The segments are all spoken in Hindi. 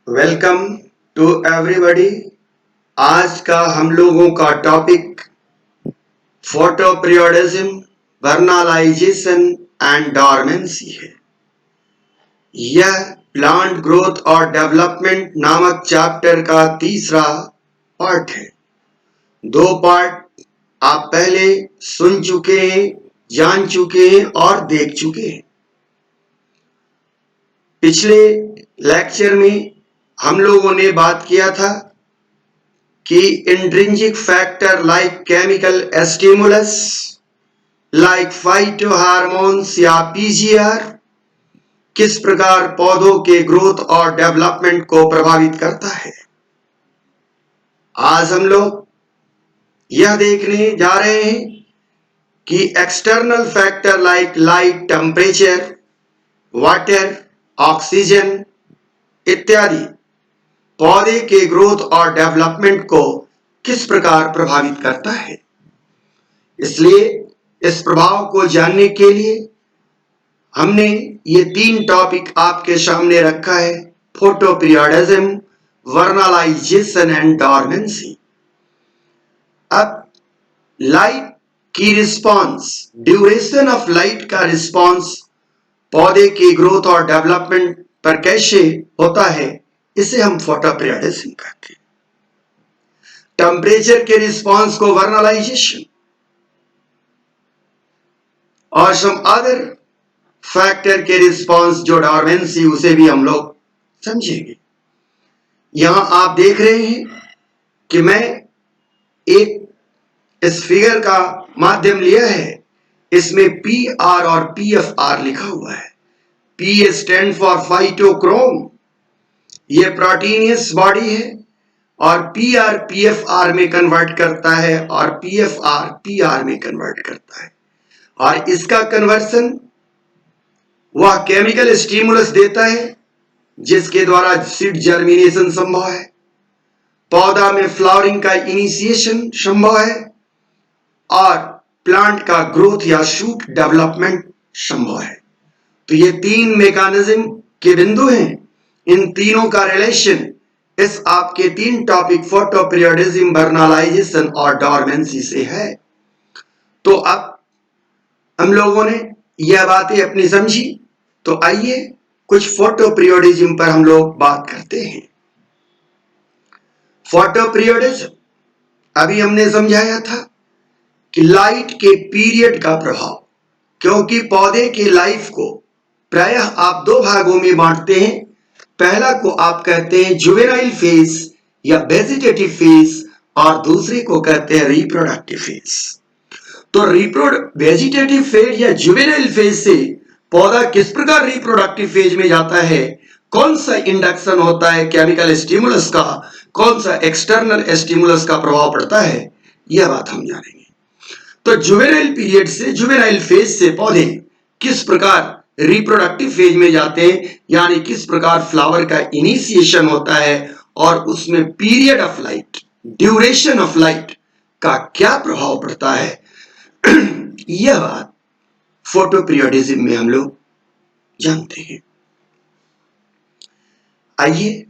Welcome to everybody. आज का हम लोगों का topic photoperiodism, vernalization and dormancy है। यह प्लांट ग्रोथ और डेवलपमेंट नामक चैप्टर का तीसरा पार्ट है। दो पार्ट आप पहले सुन चुके हैं, जान चुके हैं और देख चुके हैं। पिछले लेक्चर में हम लोगों ने बात किया था कि intrinsic factor like chemical stimulus like phytohormones या पीजीआर किस प्रकार पौधों के ग्रोथ और डेवलपमेंट को प्रभावित करता है। आज हम लोग यह देखने जा रहे हैं कि external factor like light, temperature, water, oxygen इत्यादि पौधे के ग्रोथ और डेवलपमेंट को किस प्रकार प्रभावित करता है। इसलिए इस प्रभाव को जानने के लिए हमने ये तीन टॉपिक आपके सामने रखा है: photo periodism, vernalization and dormancy. अब लाइट की रिस्पांस, ड्यूरेशन ऑफ लाइट का रिस्पांस पौधे की ग्रोथ और डेवलपमेंट पर कैसे होता है, इसे हम फोटो पीरियोडिज्म कहते हैं। टेम्परेचर के रिस्पांस को वर्नालाइजेशन और सम अदर फैक्टर के रिस्पांस जो डॉर्मेंसी, उसे भी हम लोग समझेंगे। यहां आप देख रहे हैं कि मैं एक इस फिगर का माध्यम लिया है। इसमें पी आर और पी एफ आर लिखा हुआ है। पी स्टैंड फॉर फाइटोक्रोम, ये प्रोटीनियस बॉडी है, और P R P F R में कन्वर्ट करता है और P F R P R में कन्वर्ट करता है। और इसका कन्वर्सन वह केमिकल स्टिमुलस देता है जिसके द्वारा सीड जर्मिनेशन संभव है, पौधा में फ्लावरिंग का इनिशिएशन संभव है और प्लांट का ग्रोथ या शूट डेवलपमेंट संभव है। तो ये तीन मैकेनिज्म के बिंदु हैं। इन तीनों का रिलेशन इस आपके तीन टॉपिक फोटो पीरियोडिज्म, वर्नालाइजेशन और डॉर्मेंसी से है। तो अब हम लोगों ने यह बातें अपनी समझी, तो आइए कुछ फोटो पीरियोडिज्म पर हम लोग बात करते हैं। फोटो पीरियोडिज्म अभी हमने समझाया था कि लाइट के पीरियड का प्रभाव, क्योंकि पौधे के लाइफ को प्रायः आप दो भागों में बांटते हैं। पहला को आप कहते हैं जुवेनाइल फेज या वेजिटेटिव फेज, और दूसरे को कहते हैं रिप्रोडक्टिव फेज। तो वेजिटेटिव फेज या जुवेनाइल फेज से पौधा किस प्रकार रिप्रोडक्टिव फेज में जाता है, कौन सा इंडक्शन होता है केमिकल स्टिमुलस का, कौन सा एक्सटर्नल स्टिमुलस का प्रभाव पड़ता है, यह बात हम जानेंगे। तो जुवेनाइल पीरियड से, जुवेनाइल फेज से पौधे किस प्रकार रिप्रोडक्टिव फेज में जाते हैं, यानी किस प्रकार फ्लावर का इनिशिएशन होता है और उसमें period of light, duration of light का क्या प्रभाव पड़ता है, यह बात फोटो पीरियोडिज्म में हम लोग जानते हैं। आइए,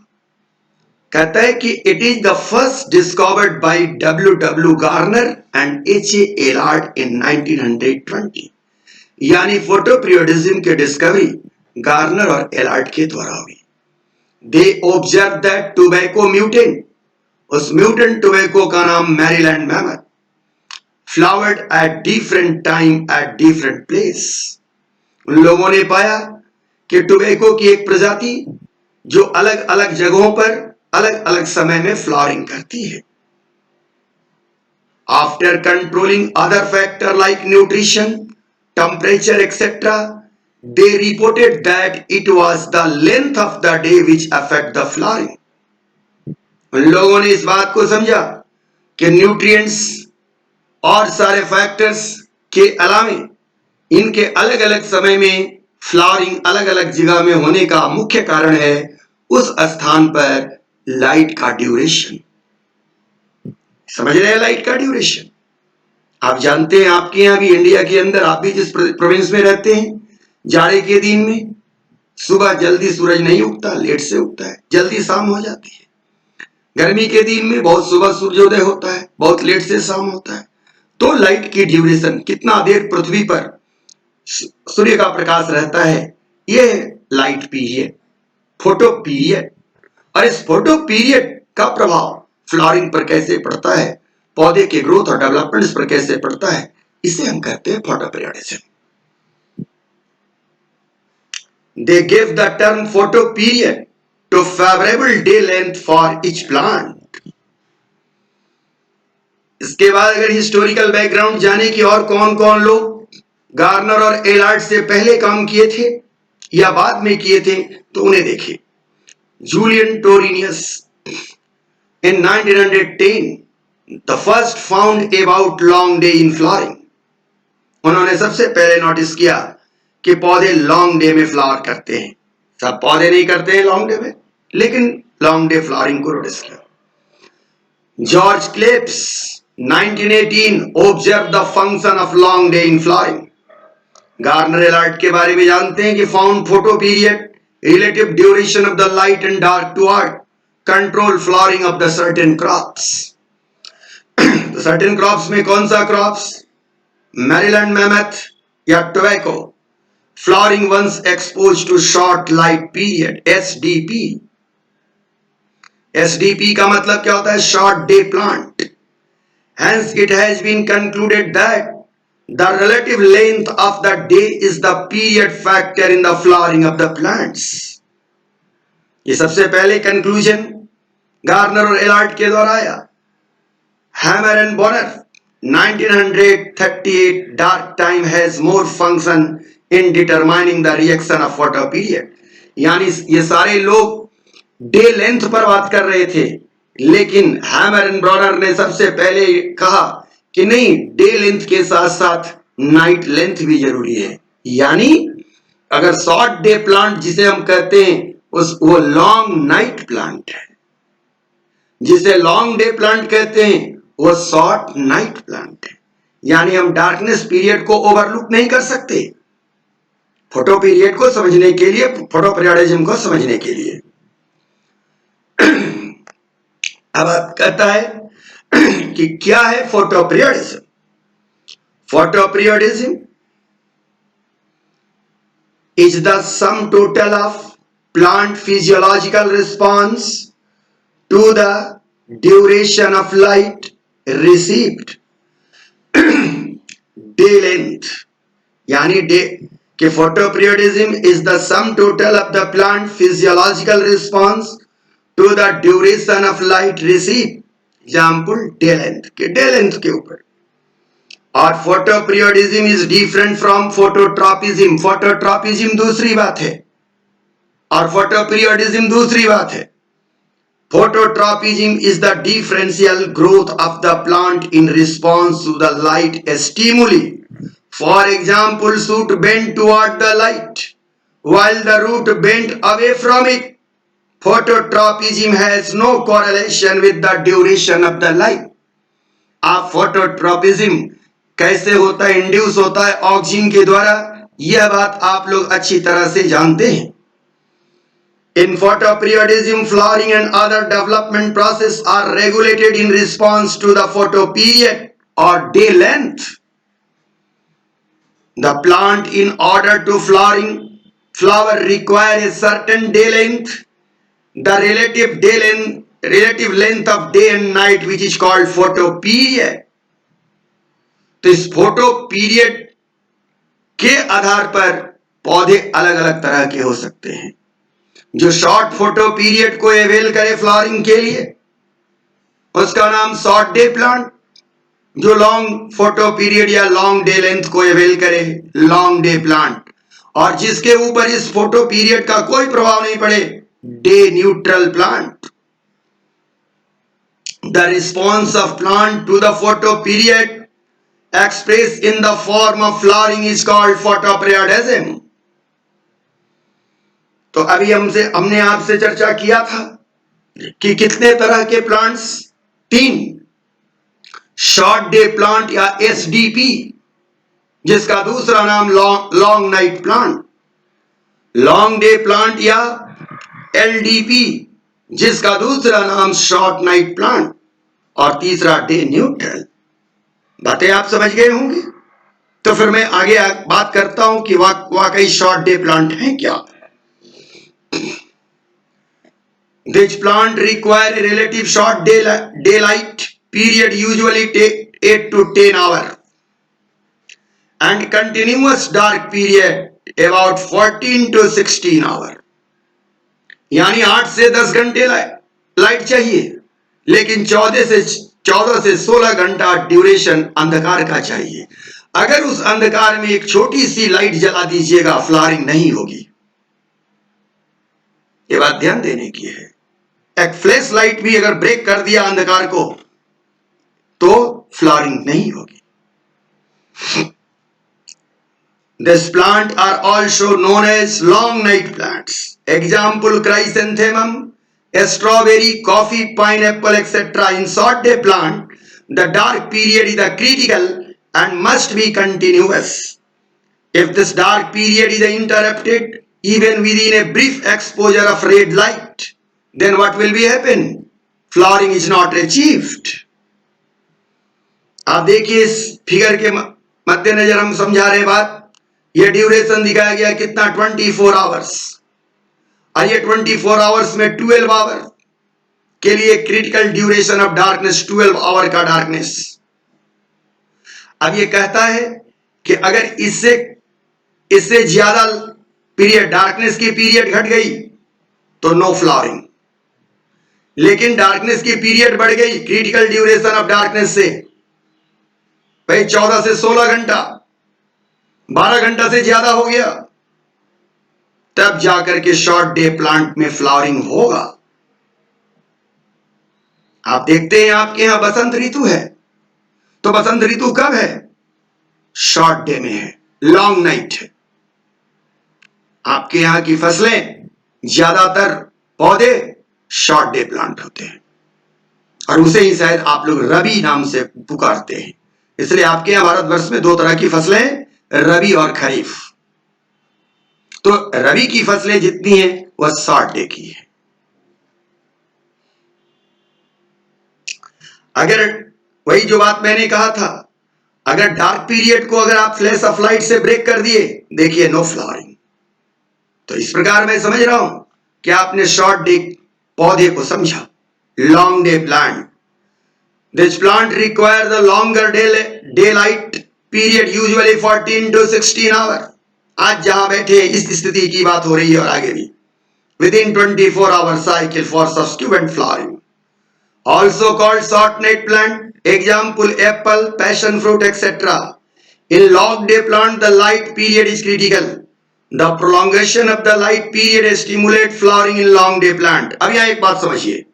कहता है कि it is the first discovered by W. Garner and H. A. एलार्ड इन 1920। यानी फोटो पीरियोडिज्म के डिस्कवरी गार्नर और एलार्ड के द्वारा हुई। They observe that tobacco mutant, उस म्यूटेंट टोबैको का नाम Maryland mammoth, flowered at different time at different place. उन लोगों ने पाया कि टोबैको की एक प्रजाति जो अलग अलग जगहों पर अलग अलग समय में फ्लावरिंग करती है। After controlling other factor like nutrition, temperature etcetera, they reported that it was the length of the day which affect the flowering. उन लोगों ने इस बात को समझा कि न्यूट्रिएंट्स और सारे फैक्टर्स के अलावे इनके अलग अलग समय में फ्लावरिंग अलग अलग जगह में होने का मुख्य कारण है उस स्थान पर लाइट का ड्यूरेशन। समझ रहे हैं लाइट का ड्यूरेशन? आप जानते हैं, आपके यहां भी, इंडिया के अंदर, आप भी जिस प्रोविंस में रहते हैं, जाड़े के दिन में सुबह जल्दी सूरज नहीं उगता, लेट से उगता है, जल्दी शाम हो जाती है। गर्मी के दिन में बहुत सुबह सूर्योदय होता है, बहुत लेट से शाम होता है। तो लाइट की ड्यूरेशन, कितना देर पृथ्वी पर सूर्य का प्रकाश रहता है, ये लाइट पीरियड, फोटो पीरियड। और इस फोटो पीरियड का प्रभाव फ्लावरिंग पर कैसे पड़ता है, पौधे के ग्रोथ और डेवलपमेंट पर कैसे पड़ता है, इसे हम कहते हैं photo periodism. They gave the term photoperiod to favorable day length for each plant. इसके बाद अगर हिस्टोरिकल बैकग्राउंड जाने की और कौन कौन लोग गार्नर और एलार्ड से पहले काम किए थे या बाद में किए थे, तो उन्हें देखिए। Julien Tournois in 1910 the first found about long day in flowering. उन्होंने सबसे पहले नोटिस किया कि पौधे लॉन्ग डे में फ्लावर करते हैं। सब पौधे नहीं करते हैं लॉन्ग डे में, लेकिन लॉन्ग डे फ्लावरिंग को नोटिस किया। George Klebs 1918 observe the function of long day in flowering. Garner Allard के बारे में जानते हैं कि found photoperiod, relative duration of the light and dark toward control flowering of the certain crops. तो सर्टेन क्रॉप्स में कौन सा क्रॉप्स? मैरीलैंड मैमथ या tobacco, flowering once exposed to short light period, SDP. SDP का मतलब क्या होता है? Short day plant. Hence it has been concluded that the relative length of the day is the period factor in the flowering of the plants. ये सबसे पहले कंक्लूजन गार्नर और एलार्ड के द्वारा आया। Hammer and बोनर 1938 dark time has more function in determining the reaction of photo period. यानी ये सारे लोग डे लेंथ पर बात कर रहे थे, लेकिन हैमर एंड ब्रॉनर ने सबसे पहले कहा कि नहीं, डे लेंथ के साथ साथ नाइट लेंथ भी जरूरी है। यानी अगर शॉर्ट डे प्लांट जिसे हम कहते हैं वो लॉन्ग नाइट प्लांट है, जिसे लॉन्ग डे प्लांट कहते हैं वो शॉर्ट नाइट प्लांट है। यानी हम डार्कनेस पीरियड को ओवरलुक नहीं कर सकते फोटो पीरियड को समझने के लिए, फोटो पीरियडिज्म को समझने के लिए। अब आप कहता है कि क्या है photoperiodism? Photoperiodism is the sum total of plant physiological response to the duration of light received day length. यानी डे कि photoperiodism is the sum total of the plant physiological response to the duration of light receive, example day length के, डे लेंथ के ऊपर। और photoperiodism is different from phototropism. Phototropism दूसरी बात है और फोटो पीरियडिज्म दूसरी बात है। Phototropism is the differential growth of the plant in response to the light stimuli. For example, shoot bent toward the light, while the root bent away from it. Phototropism has no correlation with the duration of the light. अब phototropism कैसे होता है, इंड्यूस होता है ऑक्सीजन के द्वारा, यह बात आप लोग अच्छी तरह से जानते हैं। In photoperiodism, flowering and other development process are regulated in response to the photoperiod or day length. The plant, in order to flower require a certain day length, the relative length of day and night, which is called photoperiod. तो इस photoperiod के आधार पर पौधे अलग अलग तरह के हो सकते हैं। जो शॉर्ट फोटो पीरियड को एवेल करे फ्लावरिंग के लिए उसका नाम शॉर्ट डे प्लांट, जो लॉन्ग फोटो पीरियड या लॉन्ग डे लेंथ को एवेल करे लॉन्ग डे प्लांट, और जिसके ऊपर इस फोटो पीरियड का कोई प्रभाव नहीं पड़े day neutral plant. The response of plant to the photoperiod express in the form of flowering is called photoperiodism. तो अभी हमने आपसे चर्चा किया था कि कितने तरह के प्लांट्स, 3, शॉर्ट डे प्लांट या SDP, जिसका दूसरा नाम long night plant. Long day plant या LDP, जिसका दूसरा नाम शॉर्ट नाइट प्लांट और तीसरा डे न्यूट्रल। बातें आप समझ गए होंगे। तो फिर मैं आगे बात करता हूं कि वाकई शॉर्ट डे प्लांट है क्या। This plant require a relative short daylight period, usually take 8 to 10 hours, and continuous dark period about 14 to 16 hours. यानी 8 से 10 घंटे लाइट चाहिए, लेकिन 14 से 16 घंटा ड्यूरेशन अंधकार का चाहिए। अगर उस अंधकार में एक छोटी सी लाइट जला दीजिएगा, फ्लावरिंग नहीं होगी। ये बात ध्यान देने की है। एक फ्लैश लाइट भी अगर ब्रेक कर दिया अंधकार को तो फ्लावरिंग नहीं होगी। This plant are also known as long night plants. Example: chrysanthemum, strawberry, coffee, pineapple, etc. In short day plant, the dark period is critical and must be continuous. If this dark period is interrupted even within a brief exposure of red light, then what will be happen? Flowering is not achieved. आप देखिए इस फिगर के मद्देनजर हम समझा रहे बात। ये ड्यूरेशन दिखाया गया कितना, 24 आवर्स। और ये 24 आवर्स में 12 आवर के लिए critical duration of darkness, 12 hour का डार्कनेस। अब ये कहता है कि अगर इससे ज्यादा पीरियड, डार्कनेस की पीरियड घट गई तो नो फ्लावरिंग। लेकिन डार्कनेस की पीरियड बढ़ गई, क्रिटिकल ड्यूरेशन ऑफ डार्कनेस से भाई 14 से 16 घंटा, 12 घंटा से ज्यादा हो गया, तब जाकर के शॉर्ट डे प्लांट में फ्लावरिंग होगा। आप देखते हैं आपके यहां बसंत ऋतु है, तो बसंत ऋतु कब है? शॉर्ट डे में है, लॉन्ग नाइट है। आपके यहां की फसलें, ज्यादातर पौधे शॉर्ट डे प्लांट होते हैं, और उसे ही शायद आप लोग रबी नाम से पुकारते हैं। इसलिए आपके यहां भारतवर्ष में 2 तरह की फसलें, रबी और खरीफ। तो रबी की फसलें जितनी हैं वह शॉर्ट डे की है। अगर वही जो बात मैंने कहा था, अगर डार्क पीरियड को अगर आप फ्लैश ऑफ लाइट से ब्रेक कर दिए, देखिए नो फ्लावरिंग। तो इस प्रकार मैं समझ रहा हूं कि आपने शॉर्ट डे पौधे को समझा। Long day plant, this plant require the longer daylight period, usually 14 to 16 hours. आज जहां बैठे इस स्थिति की बात हो रही है और आगे भी, within 24 hour cycle for subsequent flowering. Also called short night plant. Example: apple, passion fruit, etc. In long day plant, the light period is critical. The prolongation of the light period stimulates flowering in long day plant. अब यहां एक बात समझिए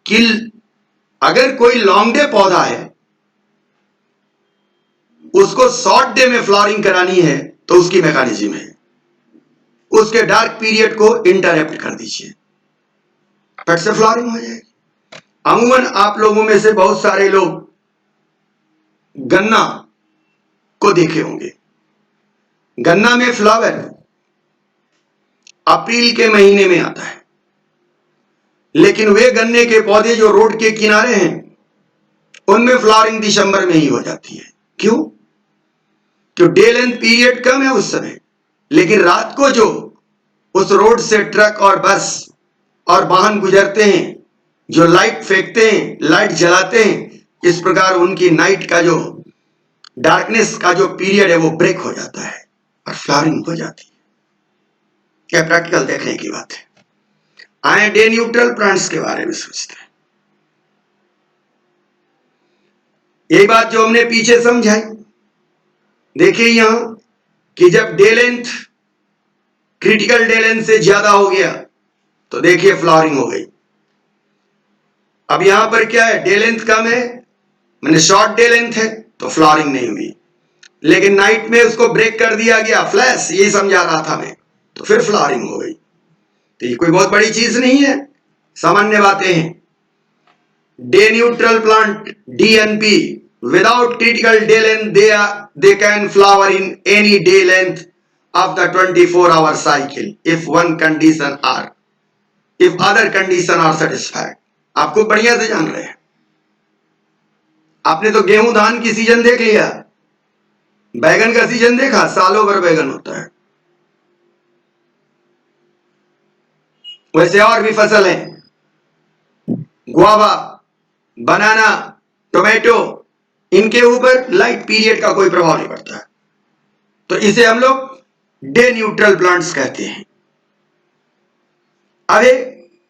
कि अगर कोई लॉन्ग डे पौधा है, उसको शॉर्ट डे में फ्लावरिंग करानी है, तो उसकी मैकेनिज्म है, उसके डार्क पीरियड को इंटरप्ट कर दीजिए, फट से फ्लावरिंग हो जाएगी। अमूमन आप लोगों में से बहुत सारे लोग गन्ना को देखे होंगे। गन्ना में फ्लावर अप्रैल के महीने में आता है, लेकिन वे गन्ने के पौधे जो रोड के किनारे हैं, उनमें फ्लावरिंग दिसंबर में ही हो जाती है। क्यों? क्यों? डे लेंथ पीरियड कम है उस समय, लेकिन रात को जो उस रोड से ट्रक और बस और वाहन गुजरते हैं, जो लाइट फेंकते हैं, लाइट जलाते हैं, इस प्रकार उनकी नाइट का जो डार्कनेस का जो पीरियड है वो ब्रेक हो जाता है और फ्लावरिंग हो जाती है। यह प्रैक्टिकल देखने की बात है। आए डे न्यूट्रल प्लांट्स के बारे में सोचते हैं। यही बात जो हमने पीछे समझाई, देखिए यहां कि जब day length, critical day length से ज्यादा हो गया तो देखिए फ्लावरिंग हो गई। अब यहां पर क्या है, डे लेंथ कम है, मैंने शॉर्ट डे लेंथ है, तो फ्लावरिंग नहीं हुई। लेकिन नाइट में उसको ब्रेक कर दिया गया, फ्लैश, ये समझा रहा था मैं, तो फिर फ्लावरिंग हो गई। तो ये कोई बहुत बड़ी चीज नहीं है, सामान्य बातें हैं। Day neutral plant DNP without critical day length, they can flower in any day length of the 24-hour cycle if one condition are, if other condition are satisfied. आपको बढ़िया से जान रहे हैं। आपने तो गेहूं धान की सीजन देख लिया, बैगन का सीजन देखा, सालों भर बैगन होता है। वैसे और भी फसल हैं, गुआवा, बनाना, टोमेटो, इनके ऊपर लाइट पीरियड का कोई प्रभाव नहीं पड़ता है, तो इसे हम लोग डे न्यूट्रल प्लांट्स कहते हैं। अब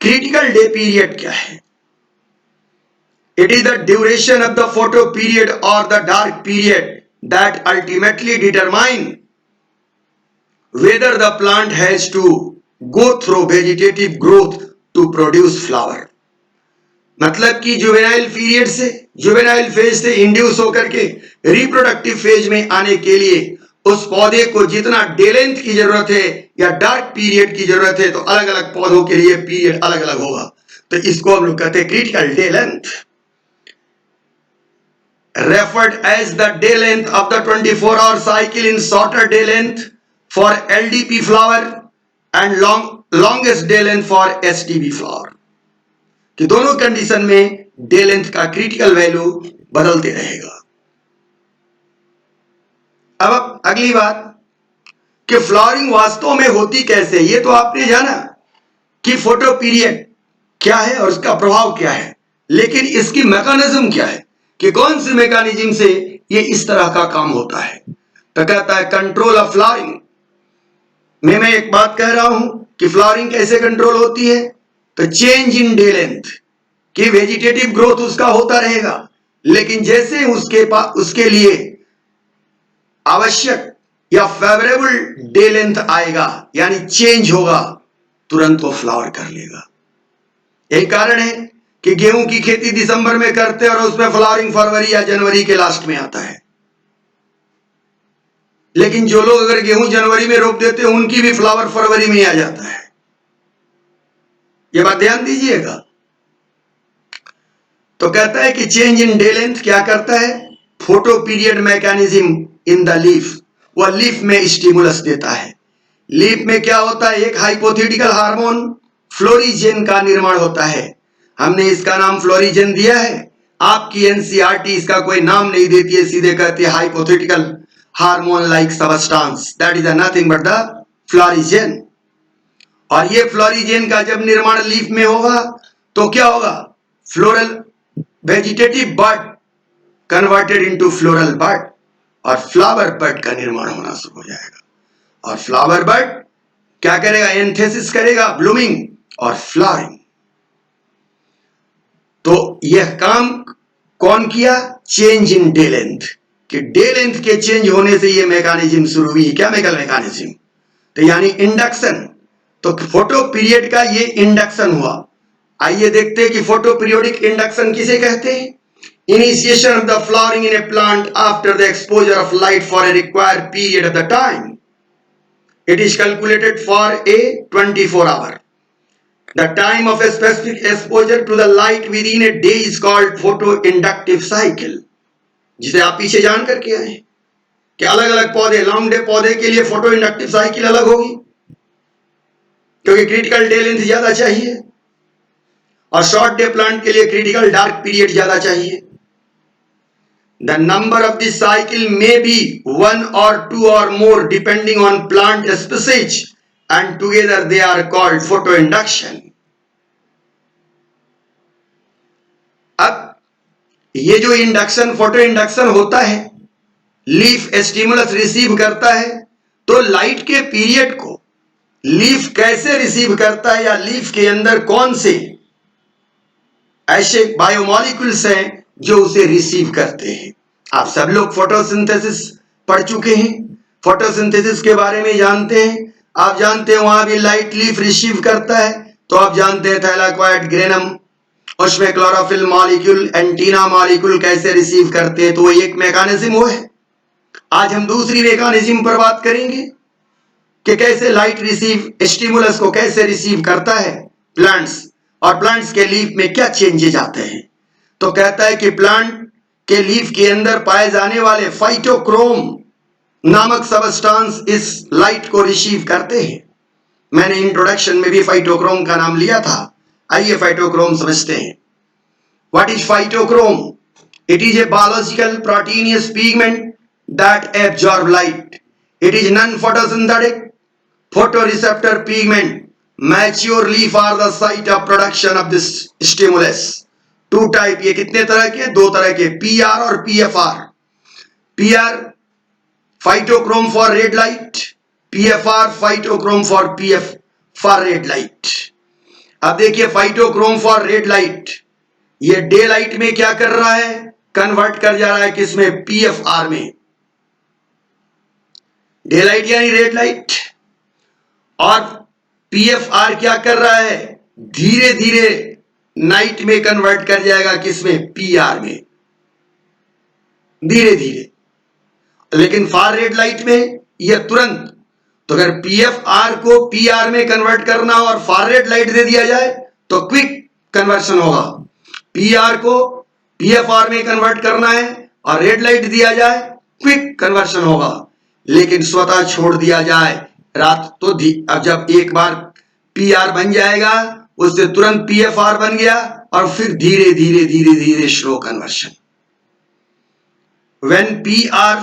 क्रिटिकल डे पीरियड क्या है? It is the duration of the photoperiod और the dark period that ultimately determine whether the plant has to go through vegetative growth to produce flower. मतलब कि जुवेनाइल पीरियड से, जुवेनाइल फेज से इंड्यूस होकर के रिप्रोडक्टिव फेज में आने के लिए उस पौधे को जितना डे लेंथ की जरूरत है या डार्क पीरियड की जरूरत है, तो अलग अलग पौधों के लिए पीरियड अलग अलग होगा, तो इसको हम लोग कहते हैं critical day length, referred as the day length of the 24-hour cycle in shorter day length for LDP flower and longest day length for STB flower। कि दोनों कंडीशन में डे लेंथ का क्रिटिकल वैल्यू बदलते रहेगा। अब अगली बात कि फ्लावरिंग वास्तव में होती कैसे, ये तो आपने जाना कि फोटो पीरियड क्या है और उसका प्रभाव क्या है, लेकिन इसकी मैकेनिज्म क्या है कि कौन सी मैकेनिज्म से ये इस तरह का काम होता है। तो कहता है कंट्रोल ऑफ फ्लावरिंग में मैं एक बात कह रहा हूं कि फ्लावरिंग कैसे कंट्रोल होती है, तो चेंज इन डे लेंथ, कि वेजिटेटिव ग्रोथ उसका होता रहेगा, लेकिन जैसे उसके लिए आवश्यक या फेवरेबल डे लेंथ आएगा, यानी चेंज होगा, तुरंत वो फ्लावर कर लेगा। यही कारण है कि गेहूं की खेती दिसंबर में करते हैं और उसमें फ्लावरिंग फरवरी या जनवरी के लास्ट में आता है। लेकिन जो लोग अगर गेहूं जनवरी में रोप देते हैं उनकी भी फ्लावर फरवरी में आ जाता है। यह बात ध्यान दीजिएगा। तो कहता है कि चेंज इन डे लेंथ क्या करता है, photo period mechanism in the leaf, वह लीफ में स्टिमुलस देता है। लीफ में क्या होता है, एक हाइपोथेटिकल हार्मोन फ्लोरिजेन का निर्माण होता है। हमने इसका नाम फ्लोरिजेन दिया है, आपकी एनसीईआरटी इसका कोई नाम नहीं देती है, सीधे कहती है hypothetical hormone like substance, that is nothing but the florigen. और ये फ्लोरिजेन का जब निर्माण लीफ में होगा तो क्या होगा, फ्लोरल वेजिटेटिव बड कन्वर्टेड इनटू फ्लोरल बड, और फ्लावर बड का निर्माण होना शुरू हो जाएगा। और फ्लावर बड क्या करेगा, एंथेसिस करेगा, ब्लूमिंग और फ्लावरिंग। तो यह काम कौन किया, चेंज इन डे लेंथ, कि डे लेंथ के चेंज होने से यह मैकेनिज्म शुरू हुई। क्या मैकेनिज्म, तो यानी इंडक्शन। तो फोटो पीरियड का ये इंडक्शन हुआ। आइए देखते हैं कि फोटो पीरियोडिक इंडक्शन किसे कहते हैं। Initiation of the flowering in a plant after the exposure of light for a required period of the time. It is calculated for a 24-hour. The time of a specific exposure to the light within a day is called photoinductive cycle. जिसे आप पीछे जान करके आए कि अलग अलग पौधे, लॉन्ग डे पौधे के लिए फोटो इंडक्टिव साइकिल अलग होगी क्योंकि क्रिटिकल डे लेंथ ज्यादा चाहिए, और शॉर्ट डे प्लांट के लिए क्रिटिकल डार्क पीरियड ज्यादा चाहिए। The number of the cycle may be 1 or 2 or more depending on plant species, and together they are called photoinduction. अब ये जो इंडक्शन, फोटो इंडक्शन होता है, लीफ स्टिमुलस रिसीव करता है, तो लाइट के पीरियड को लीफ कैसे रिसीव करता है, या लीफ के अंदर कौन से ऐसे बायोमॉलिक्यूल्स हैं जो उसे रिसीव करते हैं। आप सब लोग फोटोसिंथेसिस पढ़ चुके हैं, फोटोसिंथेसिस के बारे में जानते हैं। आप जानते हैं वहां भी लाइट लीफ रिसीव करता है, तो आप जानते हैं थैलाकोइड ग्रेनम, उसमें क्लोरोफिल मॉलिक्यूल, एंटीना मॉलिक्यूल कैसे रिसीव करते हैं, तो वो एक मैकेनिज्म वो है। आज हम दूसरी मैकेनिज्म पर बात करेंगे कि कैसे लाइट रिसीव, स्टिमुलस को कैसे रिसीव करता है प्लांट्स, और प्लांट्स के लीफ में क्या चेंजेज आते हैं। तो कहता है कि प्लांट के लीफ के अंदर पाए जाने वाले फाइटोक्रोम नामक सबस्टांस इस लाइट को रिसीव करते हैं। मैंने इंट्रोडक्शन में भी फाइटोक्रोम का नाम लिया था। आइए फाइटोक्रोम समझते हैं। What is phytochrome? It is a biological proteinaceous pigment that absorb light. It is non photosynthetic photoreceptor pigment maturely for the site of production of this stimulus. Two type, ये कितने तरह के? दो तरह के, पीआर और PFR. PR phytochrome for red light, PFR phytochrome for red light. अब देखिए फाइटोक्रोम फॉर रेड लाइट, ये डे लाइट में क्या कर रहा है? कन्वर्ट कर जा रहा है किसमें? पीएफआर में। डे लाइट यानी रेड लाइट, और पीएफआर क्या कर रहा है? धीरे धीरे नाइट में कन्वर्ट कर जाएगा किसमें? पीआर में, धीरे धीरे। लेकिन फार रेड लाइट में यह तुरंत। तो अगर पीएफआर को पीआर में कन्वर्ट करना हो और फार रेड लाइट दे दिया जाए तो क्विक कन्वर्शन होगा। पीआर को पीएफआर में कन्वर्ट करना है और रेड लाइट दिया जाए, क्विक कन्वर्शन होगा। लेकिन स्वतः छोड़ दिया जाए रात तो अब जब एक बार पीआर बन जाएगा, उससे तुरंत पीएफआर बन गया और फिर धीरे धीरे धीरे धीरे slow conversion. When PR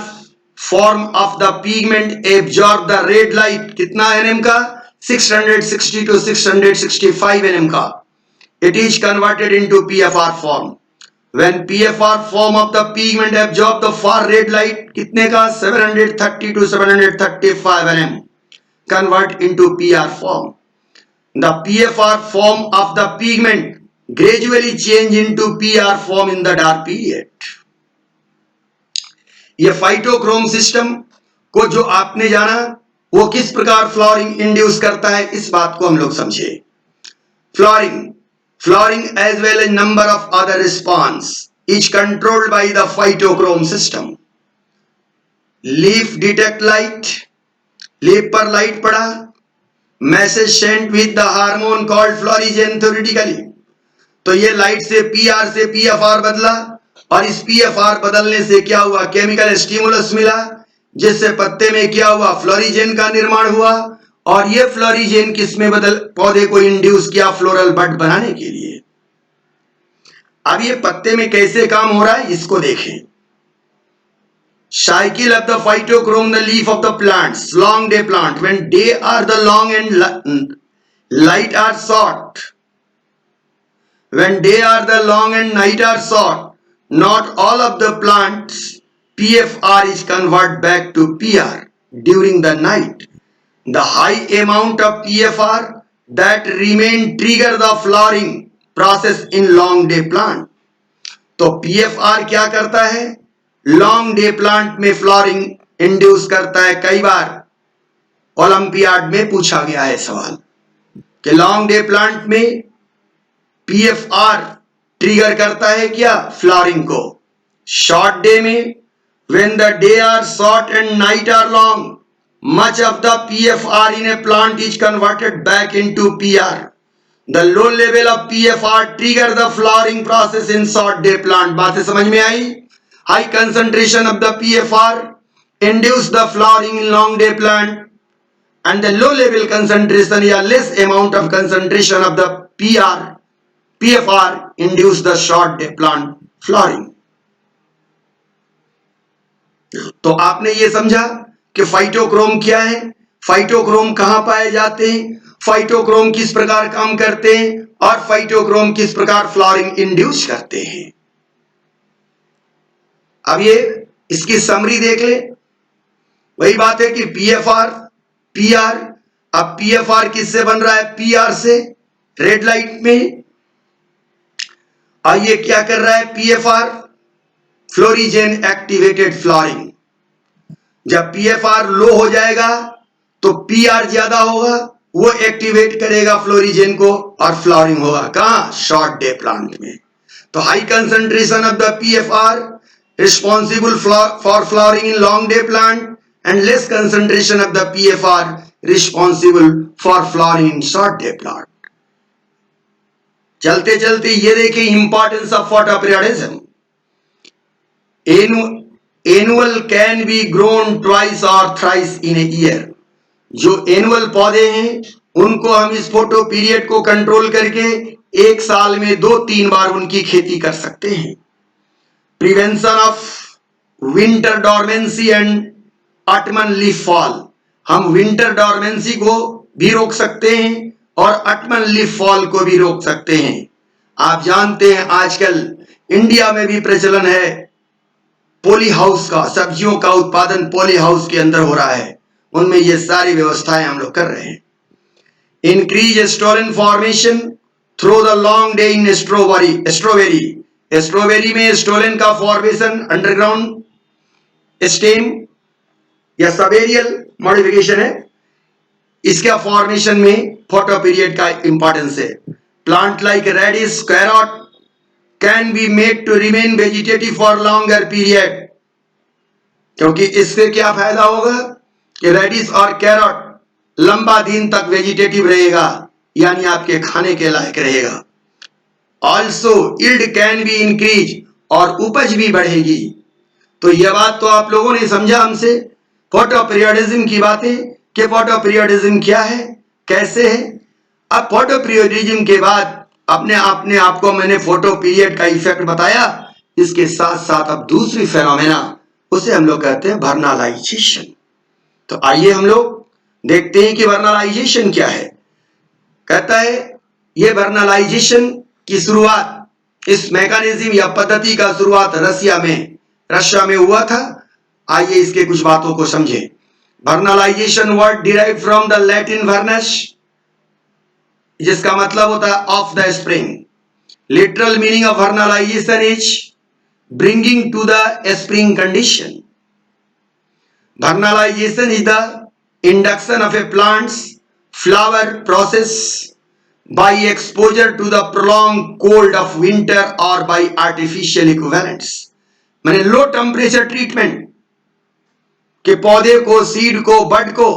form of the pigment absorb the red light, कितना एनएम का? 660 to 665 एनएम का। It is converted into PFR form. When PFR form of the pigment absorb the far red light, कितने का? 730 to 735 nm, convert into PR form. The PFR form of the pigment gradually change into PR form in the dark period. ये फाइटोक्रोम सिस्टम को जो आपने जाना वो किस प्रकार फ्लोरिंग इंड्यूस करता है, इस बात को हम लोग समझे। Flowering as well as number of other response is controlled by the phytochrome system. Leaf detect light, leaf पर लाइट पड़ा, message sent with the hormone called florigen theoretically. तो ये लाइट से पीआर से पीएफआर बदला, और इस पीएफआर बदलने से क्या हुआ? केमिकल स्टिमुलस मिला, जिससे पत्ते में क्या हुआ? फ्लोरिजेन का निर्माण हुआ, और ये फ्लोरिजेन किसमें बदल? पौधे को इंड्यूस किया फ्लोरल बड बनाने के लिए। अब ये पत्ते में कैसे काम हो रहा है इसको देखें। Cycle of the phytochrome the leaf of the plants, long day plant, when day are the long and light are short, when day are the long and night are short, not all of the plants PFR is converted back to PR during the night. The high amount of PFR that remain trigger the flowering process in long day plant. तो PFR क्या करता है? लॉन्ग डे प्लांट में फ्लॉरिंग इंड्यूस करता है। कई बार ओलंपियाड में पूछा गया है सवाल कि लॉन्ग डे प्लांट में PFR ट्रिगर करता है क्या? फ्लॉरिंग को। शॉर्ट डे में when the day are short and night are long, much of the PFR in a plant is converted back into PR. The low level of PFR trigger the flowering process in short day plant. बातें समझ में आई? High concentration of the PFR induce the flowering in long day plant, and the low level concentration या less amount of concentration of the PFR induce the short day plant flowering. तो आपने ये समझा कि फाइटोक्रोम क्या है, फाइटोक्रोम कहां पाए जाते हैं, फाइटोक्रोम किस प्रकार काम करते हैं, और फाइटोक्रोम किस प्रकार फ्लॉरिंग इंड्यूस करते हैं। अब ये इसकी समरी देख ले। वही बात है कि पीएफआर पीआर, अब पीएफआर किससे बन रहा है? पीआर से, रेड लाइट में। और ये क्या कर रहा है? PFR florigen activated flowering. जब पीएफआर लो हो जाएगा तो पीआर ज्यादा होगा, वो एक्टिवेट करेगा फ्लोरिजेन को और फ्लॉरिंग होगा। कहां? शॉर्ट डे प्लांट में। तो high concentration of the PFR responsible for flowering in long day plant and less concentration of the PFR responsible for flowering in short day plant. चलते चलते ये देखिए importance of photoperiodism. Annual can be grown twice और थ्राइस इन ए ईयर। जो एनुअल पौधे हैं उनको हम इस फोटो पीरियड को कंट्रोल करके एक साल में 2-3 बार उनकी खेती कर सकते हैं। Prevention of winter dormancy and ottoman leaf fall, हम विंटर डॉर्मेंसी को भी रोक सकते हैं और ऑटमन लीफ फॉल को भी रोक सकते हैं। आप जानते हैं आजकल इंडिया में भी प्रचलन है पॉली हाउस का, सब्जियों का उत्पादन पॉली हाउस के अंदर हो रहा है, उनमें ये सारी व्यवस्थाएं हम लोग कर रहे हैं। Increase stolon formation through the long day in strawberry में स्टोलन का फॉर्मेशन अंडरग्राउंड स्टेम या सबेरियल मॉडिफिकेशन है, इसका फॉर्मेशन में फोटो पीरियड का इंपॉर्टेंस है। Plant like radish carrot can be made to remain vegetative for longer period, क्योंकि इससे क्या फायदा होगा कि रेडिश और कैरोट लंबा दिन तक वेजिटेटिव रहेगा, यानी आपके खाने के लायक रहेगा। Also yield can be increase, और उपज भी बढ़ेगी। तो यह बात तो आप लोगों ने समझा हमसे फोटो पीरियडिज्म की बातें कि फोटो पीरियडिज्म क्या है, कैसे है। अब फोटो पीरियडिज्म के बाद अपने आपको मैंने फोटो पीरियड का इफेक्ट बताया, इसके साथ साथ अब दूसरी फेनोमेना, उसे हम लोग कहते हैं वर्नालाइजेशन। तो आइए हम लोग देखते हैं कि वर्नालाइजेशन क्या है। कहता है ये वर्नालाइजेशन की शुरुआत, इस मैकेनिज्म या पद्धति का शुरुआत रशिया में हुआ था। आइए इसके कुछ बातों को समझें। Vernalization word derive from the Latin vernus, जिसका मतलब होता है of the spring. Literal meaning of vernalization is bringing to the spring condition. Vernalization is the induction of a plant's flower process by exposure to the prolonged cold of winter or by artificial equivalents। मैंने लो टेम्परेचर ट्रीटमेंट के पौधे को, सीड को, बड को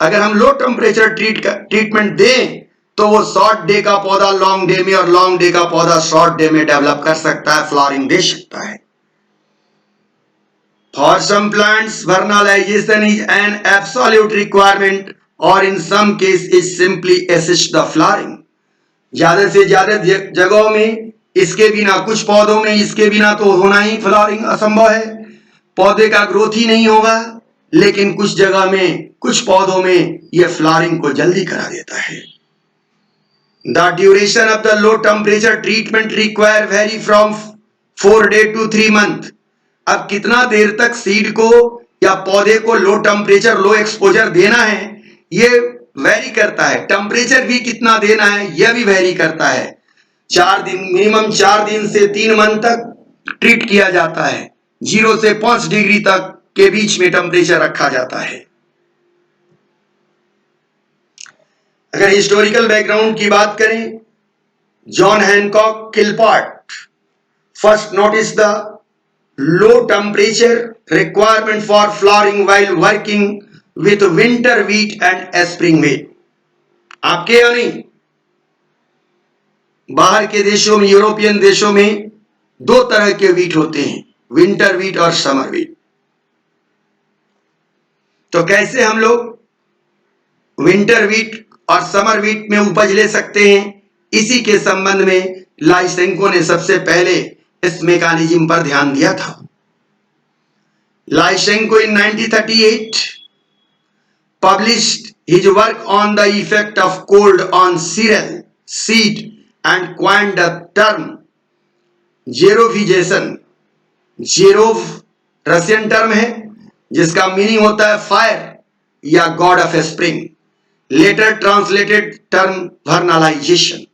अगर हम लो टेम्परेचर ट्रीटमेंट दें तो वो शॉर्ट डे का पौधा लॉन्ग डे में और लॉन्ग डे का पौधा शॉर्ट डे में डेवलप कर सकता है, फ्लावरिंग दे सकता है। For some plants, vernalization is an absolute requirement, or in some case it simply assists the flowering। ज्यादा से ज्यादा जगहों में इसके बिना, कुछ पौधों में इसके बिना तो होना ही फ्लावरिंग असंभव है, पौधे का ग्रोथ ही नहीं होगा। लेकिन कुछ जगह में, कुछ पौधों में यह फ्लावरिंग को जल्दी करा देता है। The duration of the low temperature treatment require vary from 4 days to 3 months। अब कितना देर तक सीड को या पौधे को लो टेम्परेचर, लो एक्सपोजर देना है, ये वेरी करता है। टेम्परेचर भी कितना देना है यह भी वेरी करता है। 4 दिन, मिनिमम 4 दिन से 3 मंथ तक ट्रीट किया जाता है। 0 से 5 डिग्री तक के बीच में टेम्परेचर रखा जाता है। अगर हिस्टोरिकल बैकग्राउंड की बात करें, John Hancock Klippart first notice the low temperature requirement for flowering while working with winter wheat and spring wheat। आपके या नहीं, बाहर के देशों में, यूरोपियन देशों में 2 तरह के वीट होते हैं, विंटर वीट और समर वीट। तो कैसे हम लोग विंटर वीट और समर वीट में उपज ले सकते हैं, इसी के संबंध में लाइसेंको ने सबसे पहले इस मैकेनिज्म पर ध्यान दिया था। लाइसेंको in 1938 published his work on the effect of cold on cereal seed and coined the term jarovization. Jarov Russian term है जिसका मीनिंग होता है फायर या god of spring. Later translated term vernalization.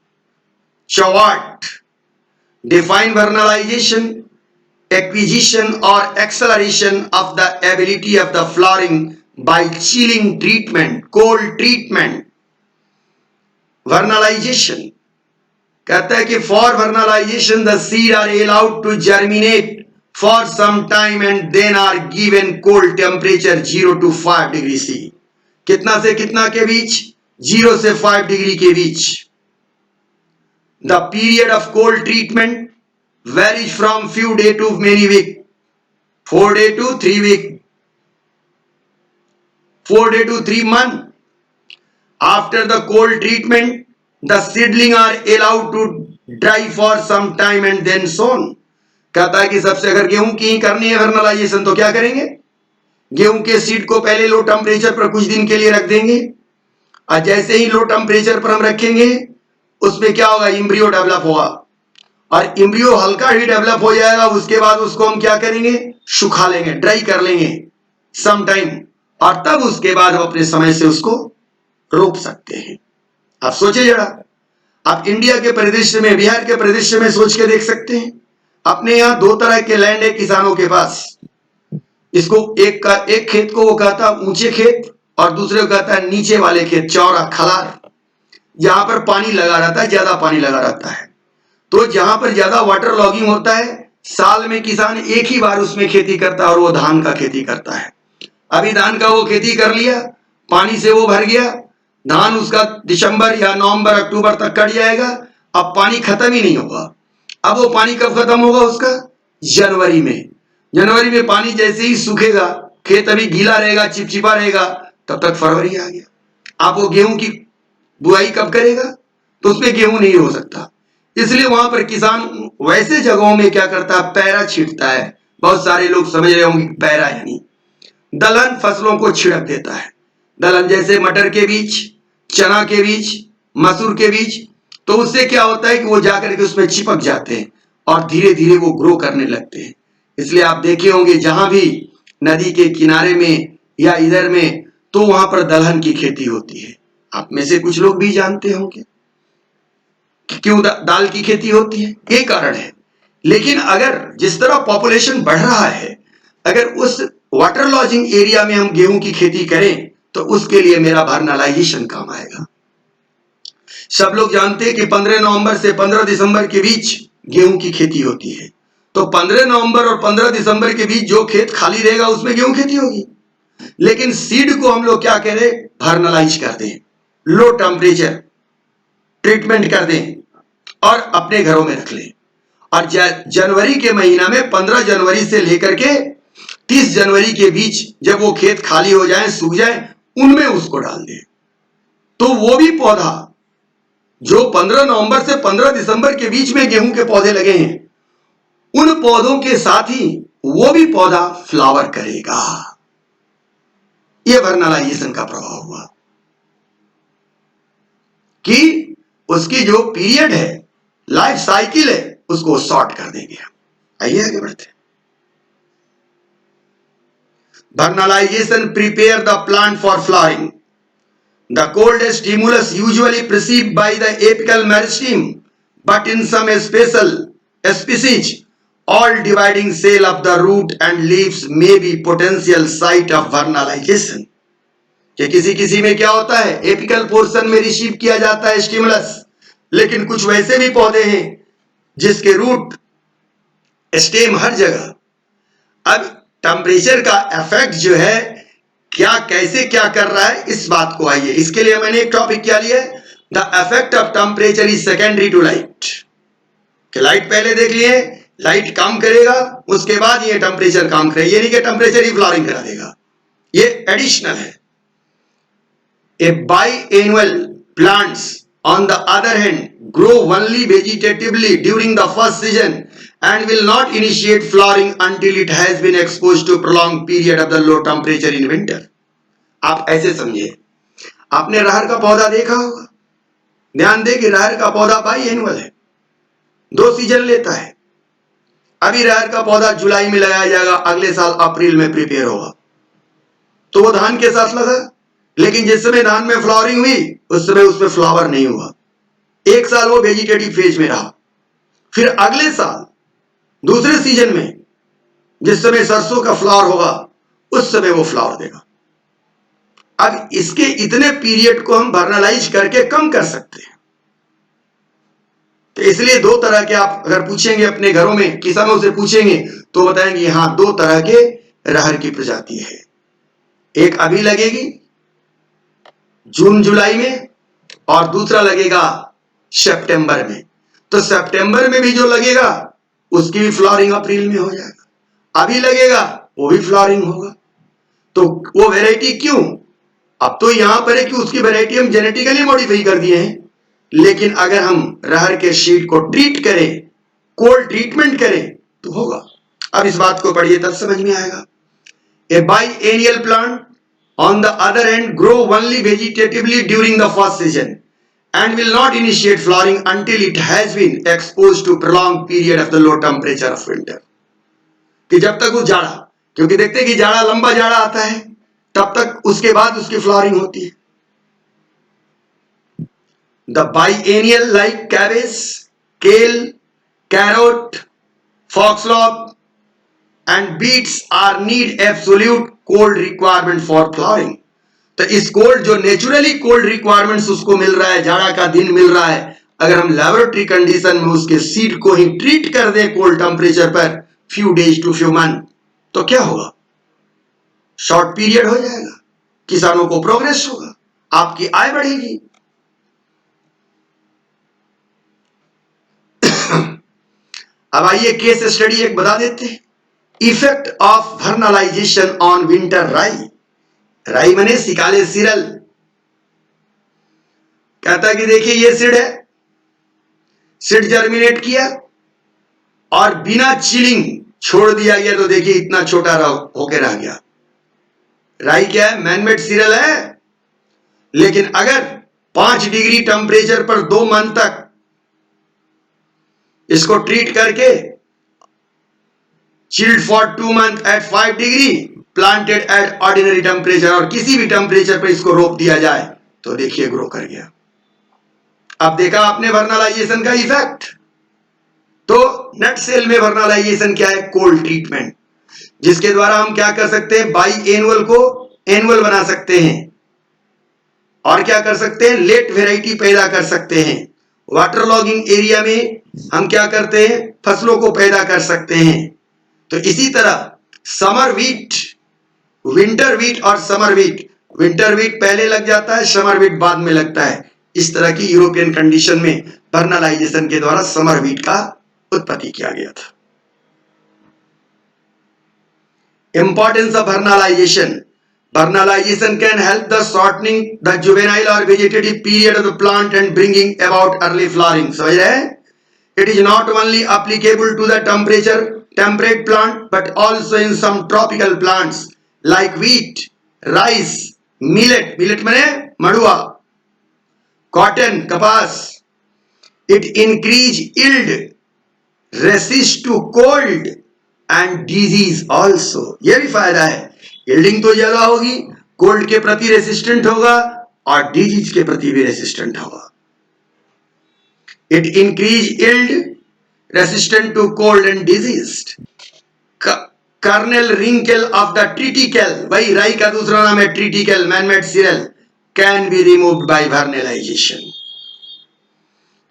Chouard define vernalization, acquisition or acceleration of the ability of the flowering by chilling treatment, cold treatment। vernalization कहता है कि for vernalization the seed are allowed to germinate for some time and then are given cold temperature 0 to 5 degree C। कितना से कितना के बीच? 0 से 5 डिग्री के बीच। The period of cold treatment varies from few days to many weeks। 4 day to 3 week, 4 day to 3 month. After the cold treatment, the seedling are allowed to dry for some time and then sown. कहता है कि सबसे अगर गेहूं की ही करनी है वर्नलाइजेशन तो क्या करेंगे, गेहूं के सीड को पहले लो टेम्परेचर पर कुछ दिन के लिए रख देंगे, और जैसे ही लो टेम्परेचर पर हम रखेंगे उसमें क्या होगा, इम्ब्रियो डेवलप होगा, और इम्ब्रियो हल्का ही डेवलप हो जाएगा, उसके बाद उसको हम क्या करेंगे, सुखा लेंगे, ड्राई कर लेंगे सम टाइम, और तब उसके बाद हम अपने समय से उसको रोप सकते हैं। आप सोचिए जरा, आप इंडिया के परिदृश्य में, बिहार के परिदृश्य में सोच के देख सकते हैं। अपने यहाँ दो तरह के लैंड है किसानों के पास, इसको एक खेत को वो कहता है ऊंचे खेत, और दूसरे को कहता है नीचे वाले खेत, चौरा खलार, जहां पर पानी लगा रहता है, ज्यादा पानी लगा रहता है। तो जहां पर ज्यादा वाटर लॉगिंग होता है, साल में किसान एक ही बार उसमें खेती करता है, और वो धान का खेती करता है। अभी धान का वो खेती कर लिया, पानी से वो भर गया, धान उसका दिसंबर या नवंबर अक्टूबर तक कट जाएगा, अब पानी खत्म ही नहीं होगा। अब वो पानी कब खत्म होगा उसका, जनवरी में। जनवरी में पानी जैसे ही सूखेगा, खेत अभी गीला रहेगा, चिपचिपा रहेगा, तब तक फरवरी आ गया। आप वो गेहूं की बुआई कब करेगा, तो उसमें गेहूं नहीं हो सकता। इसलिए वहां पर किसान वैसे जगहों में क्या करता है, पैरा छींटता है। बहुत सारे लोग समझ रहे होंगे पैरा यानी दलहन फसलों को छिड़क देता है। दलहन जैसे मटर के बीज, चना के बीज, मसूर के बीज, तो उससे क्या होता है कि वो जाकर के उसमें चिपक जाते हैं और धीरे धीरे वो ग्रो करने लगते हैं। इसलिए आप देखे होंगे जहां भी नदी के किनारे में या इधर में, तो वहां पर दलहन की खेती होती है। आप में से कुछ लोग भी जानते होंगे कि क्यों दाल की खेती होती है, ये कारण है। लेकिन अगर जिस तरह पॉपुलेशन बढ़ रहा है, अगर उस वाटर लॉजिंग एरिया में हम गेहूं की खेती करें तो उसके लिए मेरा वर्नलाइजेशन काम आएगा। सब लोग जानते हैं कि 15 नवंबर से 15 दिसंबर के बीच गेहूं की खेती होती है। तो 15 नवंबर और 15 दिसंबर के बीच जो खेत खाली रहेगा उसमें गेहूं खेती होगी। लेकिन सीड को हम लोग क्या करें, वर्नलाइज कर दें, लो टेम्परेचर ट्रीटमेंट कर दें और अपने घरों में रख लें। और जनवरी के महीना में 15 जनवरी से लेकर के 30 जनवरी के बीच जब वो खेत खाली हो जाए, सूख जाए, उनमें उसको डाल दें। तो वो भी पौधा जो 15 नवंबर से 15 दिसंबर के बीच में गेहूं के पौधे लगे हैं, उन पौधों के साथ ही वो भी पौधा फ्लावर करेगा। यह वर्नलाइजेशन का प्रभाव हुआ कि उसकी जो पीरियड है, लाइफ साइकिल है, उसको शॉर्ट कर देंगे। आइए आगे बढ़ते हैं। Vernalization prepare the plant for flowering. The cold stimulus usually preceded by the apical meristeme, but in some special species, all dividing cell of the root and leaves may be potential site of vernalization. कि किसी में क्या होता है, एपिकल पोर्शन में रिसीव किया जाता है स्टिमुलस, लेकिन कुछ वैसे भी पौधे हैं जिसके रूट स्टेम हर जगह। अब टेम्परेचर का इफेक्ट जो है क्या, कैसे क्या कर रहा है, इस बात को आइए, इसके लिए मैंने एक टॉपिक क्या लिया है, the effect of temperature is secondary to light. कि लाइट पहले देख लिए, लाइट काम करेगा, उसके बाद ये टेम्परेचर काम करेगा। ये नहीं कि टेम्परेचर ही फ्लावरिंग करा देगा, ये एडिशनल है। ए बाइएनुअल plants on the other hand grow only vegetatively during the first season and will not initiate flowering until it has been exposed to prolonged period of the low temperature in winter. आप ऐसे समझिए, आपने रहर का पौधा देखा होगा, ध्यान दें कि रहर का पौधा बाइएनुअल है, 2 सीजन लेता है। अभी रहर का पौधा जुलाई में लगाया जाएगा, अगले साल अप्रैल में प्रिपेयर होगा, तो वो धान के साथ लगा। लेकिन जिस समय धान में फ्लावरिंग हुई उस समय उसमें फ्लावर नहीं हुआ, एक साल वो वेजिटेटिव फेज में रहा। फिर अगले साल दूसरे सीजन में जिस समय सरसों का फ्लावर होगा उस समय वो फ्लावर देगा। अब इसके इतने पीरियड को हम वर्नलाइज करके कम कर सकते हैं। तो इसलिए 2 तरह के, आप अगर पूछेंगे अपने घरों में किसानों से पूछेंगे तो बताएंगे हाँ 2 तरह के रहर की प्रजाति है। एक अभी लगेगी जून जुलाई में और दूसरा लगेगा सितंबर में। तो सितंबर में भी जो लगेगा उसकी भी फ्लावरिंग अप्रैल में हो जाएगा। अभी लगेगा वो भी फ्लावरिंग होगा। तो वो वैरायटी क्यों? अब तो यहां पर है कि उसकी वैरायटी हम जेनेटिकली मॉडिफाई कर दिए हैं, लेकिन अगर हम रहर के सीड को ट्रीट करें, कोल्ड ट्रीटमेंट करें, तो होगा। अब इस बात को पढ़िए तब समझ में आएगा। ए biennial plant on the other hand grow only vegetatively during the first season and will not initiate flowering until it has been exposed to prolonged period of the low temperature of winter। कि जब तक वो जाड़ा, क्योंकि देखते हैं कि जाड़ा लंबा जाड़ा आता है, तब तक उसके बाद उसकी फ्लावरिंग होती है। The biennial like cabbage, kale, carrot, foxglove and beets are need absolute cold requirement for flowering। तो इस कोल्ड, जो नेचुरली कोल्ड रिक्वायरमेंट्स उसको मिल रहा है, जाड़ा का दिन मिल रहा है, अगर हम लेबोरेटरी कंडीशन में उसके सीड को ही ट्रीट कर दें कोल्ड टेम्परेचर पर few days to few month, तो क्या होगा? शॉर्ट पीरियड हो जाएगा, किसानों को प्रोग्रेस होगा, आपकी आय बढ़ेगी। अब आइए केस स्टडी एक बता देते हैं। Effect of vernalization on winter राई। राई मने सिकाले सीरल। कहता है कि देखिए ये सीड है, सीड जर्मिनेट किया और बिना चिलिंग छोड़ दिया गया, तो देखिए इतना छोटा होकर रह गया। राई क्या है? मैनमेड सीरियल है, लेकिन अगर 5 डिग्री टेम्परेचर पर 2 मंथ तक इसको ट्रीट करके chilled for 2 month at 5 degree, planted at ordinary temperature, और किसी भी टेम्परेचर पर इसको रोप दिया जाए, तो देखिए ग्रो कर गया। अब देखा आपने वर्नलाइजेशन का इफेक्ट। तो नट सेल में वर्नलाइजेशन क्या है? कोल्ड ट्रीटमेंट, जिसके द्वारा हम क्या कर सकते हैं? बाई एनुअल को एनुअल बना सकते हैं, और क्या कर सकते हैं? लेट वेराइटी पैदा कर सकते हैं। वाटर लॉगिंग एरिया में हम क्या करते हैं? फसलों को पैदा कर सकते हैं। तो इसी तरह समर वीट, विंटर वीट और समर वीट, विंटर वीट पहले लग जाता है, समर वीट बाद में लगता है। इस तरह की यूरोपियन कंडीशन में वर्नलाइजेशन के द्वारा समर वीट का उत्पत्ति किया गया था। Importance of vernalization. Vernalization can help the shortening the juvenile or vegetative period of the plant and bringing about early flowering। समझ रहे हैं? It is not only applicable to the temperate plant but also in some tropical plants like wheat, rice, millet, millet माने मड़ुआ, cotton, कपास। It increase yield, resist to cold and disease also। ये भी फायदा है, यील्डिंग तो ज्यादा होगी, कोल्ड के प्रति रेसिस्टेंट होगा और डिजीज के प्रति भी रेसिस्टेंट होगा। It increase yield, resistant to cold and disease. Kernel wrinkle of the triticale, वही राई का दूसरा नाम है triticale, manmade cereal, can be removed by vernalization.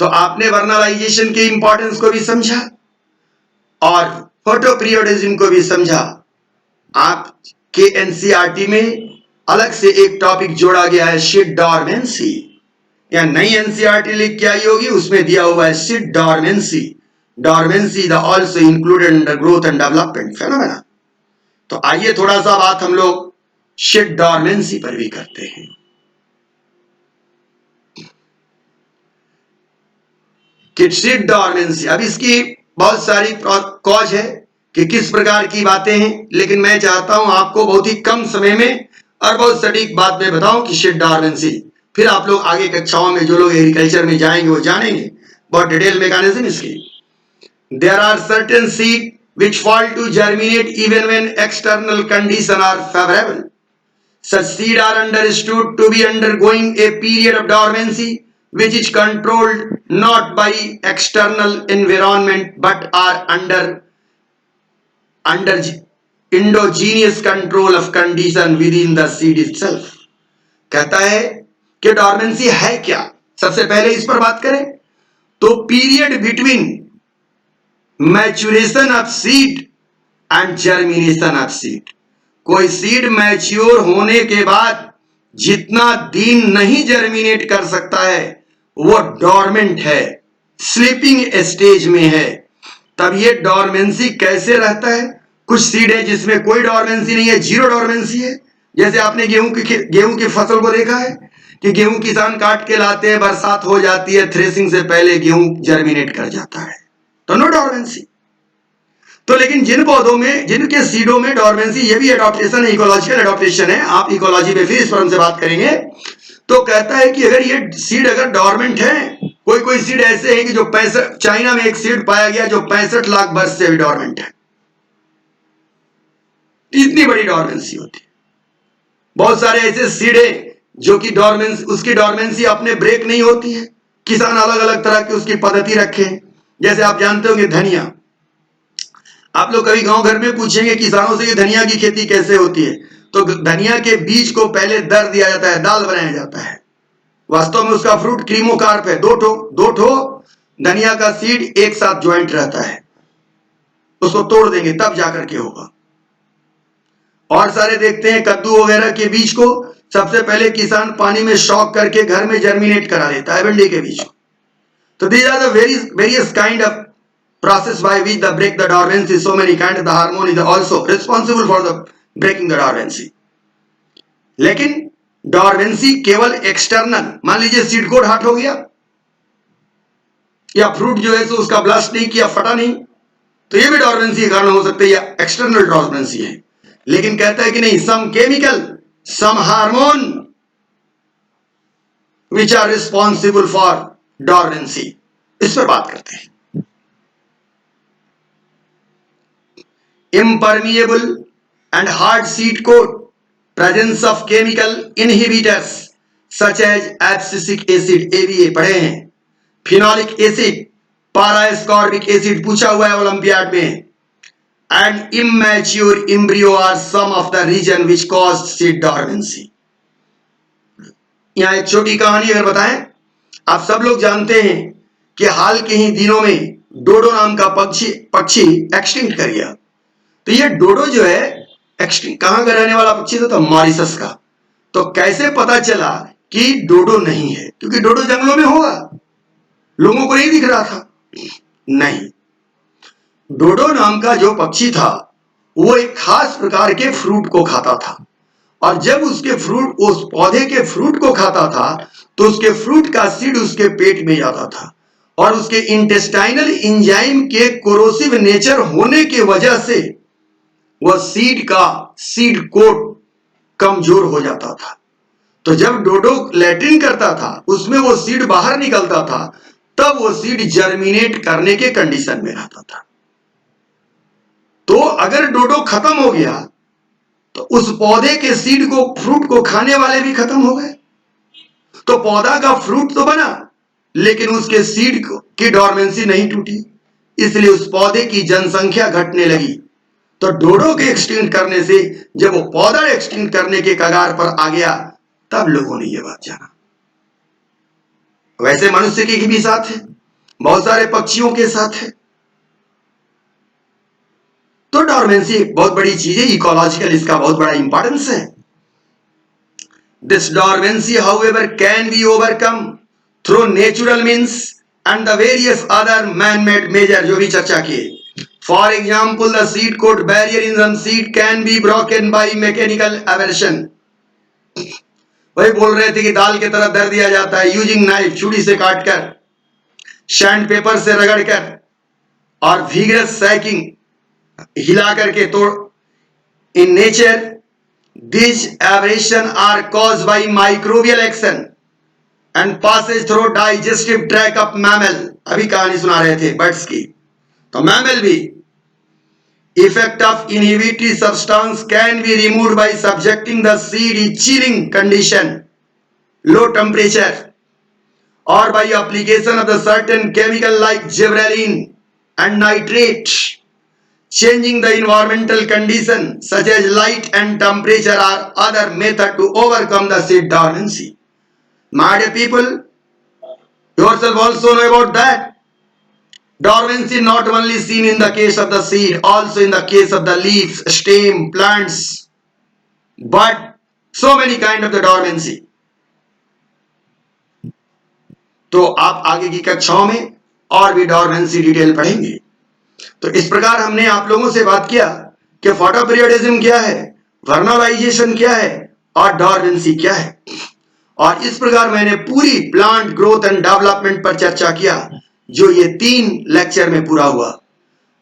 तो आपने वर्नलाइजेशन के इंपॉर्टेंस को भी समझा और फोटोपीरियोडिज्म को भी समझा। आप के एनसीईआरटी में अलग से एक टॉपिक जोड़ा गया है, सीड डॉर्मेंसी, या नई एनसीईआरटी लिख के आई होगी, उसमें दिया हुआ है seed dormancy. Dormancy the also included in the growth and development phenomena. तो आइए थोड़ा सा बात हम लोग सीड डॉर्मेंसी पर भी करते हैं। कि सीड डॉर्मेंसी, अब इसकी बहुत सारी कॉज है कि किस प्रकार की बातें हैं, लेकिन मैं चाहता हूं आपको बहुत ही कम समय में और बहुत सटीक बात में बताऊं कि सीड डॉर्मेंसी। फिर आप लोग आगे कक्षाओं में जो लोग एग्रीकल्चर में जाएंगे वो जानेंगे बहुत डिटेल मैकेनिज्म इसकी। There are certain seed which fall to germinate even when external conditions are favorable. Such seed are understood to be undergoing a period of dormancy which is controlled not by external environment but are under endogenous control of condition within the seed itself। कहता है कि डॉर्मेंसी है क्या। सबसे पहले इस पर बात करें तो period between maturation of seed and germination of seed. कोई सीड मैच्योर होने के बाद जितना दिन नहीं जर्मिनेट कर सकता है वो डॉर्मेंट है, स्लीपिंग स्टेज में है। तब ये डॉर्मेंसी कैसे रहता है? कुछ सीड है जिसमें कोई डॉर्मेंसी नहीं है, जीरो डॉर्मेंसी है। जैसे आपने गेहूं की फसल को देखा है कि गेहूं किसान काट के लाते हैं, बरसात हो जाती है, थ्रेसिंग से पहले गेहूं जर्मिनेट कर जाता है, तो नो डॉर्मेंसी। तो लेकिन जिन पौधों में, जिनके सीडों में डॉर्मेंसी, ये भी एडॉप्टेशन है, इकोलॉजिकल एडॉप्टेशन है, आप इकोलॉजी में फिर इस पर हमसे बात करेंगे। तो कहता है कि अगर ये सीड अगर डॉर्मेंट है, कोई सीड ऐसे है कि जो 65, चाइना में एक सीड पाया गया जो 65 लाख वर्ष से भी डॉर्मेंट है, इतनी बड़ी डॉर्मेंसी होती है। बहुत सारे ऐसे सीड है जो कि डॉर्मेंसी, उसकी डॉर्मेंसी अपने ब्रेक नहीं होती है, किसान अलग अलग तरह की उसकी पद्धति रखे हैं। जैसे आप जानते होंगे धनिया, आप लोग कभी गांव घर में पूछेंगे किसानों से कि धनिया की खेती कैसे होती है, तो धनिया के बीज को पहले दर दिया जाता है, दाल बनाया जाता है। वास्तव में उसका फ्रूट क्रीमोकार्प है, दो ठो धनिया का सीड एक साथ ज्वाइंट रहता है, उसको तोड़ देंगे तब जाकर के होगा। और सारे देखते हैं कद्दू वगैरह के बीज को सबसे पहले किसान पानी में शॉक करके घर में जर्मिनेट करा लेता है, भिंडी के बीज को। तो these are the various kind of process by which the break the dormancy, so many kind of the hormone is also responsible for the breaking the dormancy. लेकिन डॉर्मेंसी केवल एक्सटर्नल, मान लीजिए सीड कोड हट हो गया या फ्रूट जो है सो उसका ब्लास्ट नहीं किया, फटा नहीं, तो ये भी डॉर्मेंसी के कारण हो सकता है, या एक्सटर्नल डॉर्मेंसी है। लेकिन कहता है कि नहीं, some chemical, some hormone which are responsible for dormancy, इस पर बात करते हैं। impermeable and hard seed coat, presence of chemical inhibitors such as abscisic acid, ABA पढ़े हैं, phenolic acid, para-ascorbic acid पूछा हुआ है ओलंपियाड में, and immature embryo are some of the reason which caused seed dormancy. यहां एक छोटी कहानी अगर बताएं, आप सब लोग जानते हैं कि हाल के ही दिनों में डोडो नाम का पक्षी एक्सटिंक्ट कर गया। तो ये डोडो जो है एक्सटिंक्ट, कहां का रहने वाला पक्षी था? तो मॉरिशस का। तो कैसे पता चला कि डोडो नहीं है? क्योंकि डोडो जंगलों में होगा, लोगों को नहीं दिख रहा था। नहीं, डोडो नाम का जो पक्षी था वो एक खास प्रकार के फ्रूट को खाता था, और जब उसके फ्रूट, उस पौधे के फ्रूट को खाता था तो उसके फ्रूट का सीड उसके पेट में जाता था, और उसके इंटेस्टाइनल एंजाइम के कोरोसिव नेचर होने की वजह से वह सीड कोट कमजोर हो जाता था। तो जब डोडो लैट्रिन करता था, उसमें वो सीड बाहर निकलता था, तब वो सीड जर्मिनेट करने के कंडीशन में रहता था। तो अगर डोडो खत्म हो गया तो उस पौधे के सीड को, फ्रूट को खाने वाले भी खत्म हो गए। तो पौधा का फ्रूट तो बना, लेकिन उसके सीड की डॉर्मेंसी नहीं टूटी, इसलिए उस पौधे की जनसंख्या घटने लगी। तो डोडो के एक्सटिंक्ट करने से, जब वो पौधा एक्सटिंक्ट करने के कगार पर आ गया, तब लोगों ने यह बात जाना। वैसे मनुष्य के भी साथ है, बहुत सारे पक्षियों के साथ है। तो डॉर्मेंसी एक बहुत बड़ी चीज है, इकोलॉजिकल इसका बहुत बड़ा इंपॉर्टेंस है। This dormancy however can be overcome through natural means and the various other man made measure, जो भी चर्चा किए। For example, the seed coat barrier in some seed can be broken by mechanical aversion. वही बोल रहे थे कि दाल की तरह दर दिया जाता है, यूजिंग नाइफ, छुरी से काटकर, सैंड पेपर से रगड़कर, और vigorous सैकिंग, हिला करके तोड़। In nature, these aberrations are caused by microbial action and passage through digestive tract of mammal. अभी कहानी सुना रहे थे बर्ड्स की, तो मैमल भी effect of inhibitory substance can be removed by subjecting the seed in chilling condition, low temperature, or by application of the certain chemical like gibberellin and nitrate. Changing the environmental condition such as light and temperature are other method to overcome the seed dormancy. My dear people, yourself also know about that. Dormancy not only seen in the case of the seed, also in the case of the leaves, stem, plants, but so many kind of the dormancy. तो आप आगे की कक्षाओं में और भी डॉर्मेंसी डिटेल पढ़ेंगे। तो इस प्रकार हमने आप लोगों से बात किया कि फोटोपीरियोडिज्म क्या है, वर्नलाइजेशन क्या है और डॉर्वेंसी क्या है। और इस प्रकार मैंने पूरी प्लांट ग्रोथ एंड डेवलपमेंट पर चर्चा किया, जो ये 3 लेक्चर में पूरा हुआ।